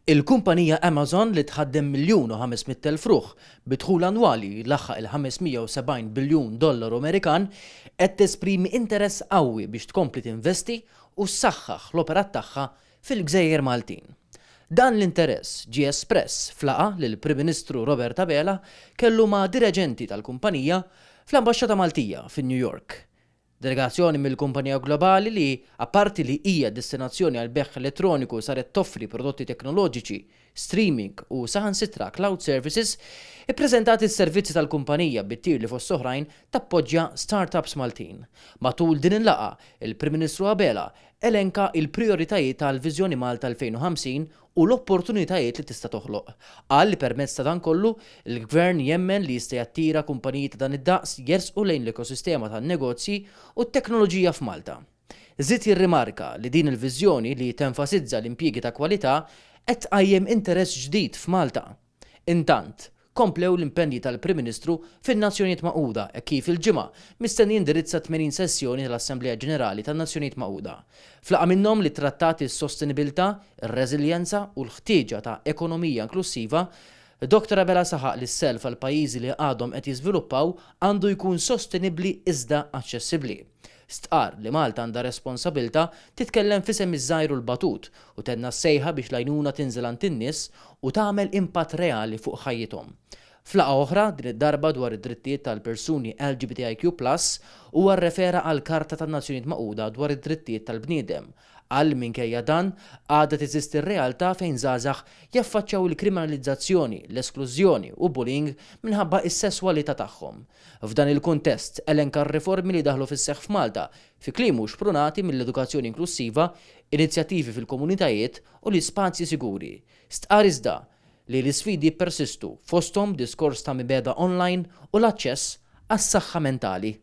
Il-kumpanija Amazon li tħaddem $1,500,000 ruħ bidħul annwali laħħaq il-$570 biljun Amerikan qed tesprimi interess qawwi biex tkompli tinvesti u ssaħħaħ l-operat tagħha fil-Gżejjer Maltin. Dan l-interess ġie espress flaqa lil Prim Ministru Robert Abela kellu ma' direġenti tal-kumpanija fl-Ambaxxata Maltija fin-New York. Delegazzjoni mill-kumpanija globali li apparti li hija destinazzjoni għal beħ elettroniku saret toffri prodotti teknoloġiċi, streaming u saħansitra cloud services, ippreżentat is-servizzi tal-kumpanija bit-tir li fost oħrajn tappoġġja startups Maltin. Matul din il-laqa, il-Prim Ministru Abela elenka il-prijoritajiet tal-Viżjoni Malta 2050 u l-opportunitajiet li tista' toħloq. Qal li permezz ta' dan kollu, il-Gvern jemmen li jista' jattira kumpaniji ta' dan id-daqs jersqu lejn l-ekosistema tan-negozji u t-teknoloġija f'Malta. Żied jirrimarka li din il-viżjoni li tenfasizza l-impjiegi ta' kwalità qed tqajjem interess ġdid f'Malta. Intant, komplew l-impenji tal-Prim Ministru fin-Nazzjonijiet Magħquda e kif il-ġimgħa mistenni jindirizza 80 sessjoni tal-Assembleja Ġenerali tan-Nazzjonijiet Magħquda. Flaqa minnhom li trattati s-sostenibilità, ir-reżiljenza u l-ħtieġa ta' ekonomija inklusiva, Dr. Abela saħaq li s-self għal pajjiżi li għadhom qed jiżviluppaw għandu jkun sostenibbli iżda aċċessibbli. Stqar li Malta għandha responsabilta titkellem f'isem iż-żgħir u l-batut u tenna sejħa biex l-għajnuna tinżel għand in-nies u tagħmel impatt reali fuq ħajjithom. Flaqa oħra din id-darba dwar id-drittijiet tal-persuni LGBTIQ+ huwa rrefera għal Karta tan-Nazzjonijiet Magħquda dwar id-drittijiet tal-bniedem. Qal minkejja dan għadha teżisti r-realtà fejn żgħażagħ jaffaċċjaw il-kriminalizzazzjoni, l-esklużjoni u bullying minħabba s-sesswalità tagħhom. F'dan il-kuntest elenka r-riformi li daħlu fis-seħħ f'Malta fi kliem mhux prunati mill-edukazzjoni inklusiva, inizjattivi fil-komunitajiet u l-ispazji siguri. Stqar iżda li l-isfidi jippersistu fosthom diskors ta' mibeda online u l-aċċess għas-saħħa mentali.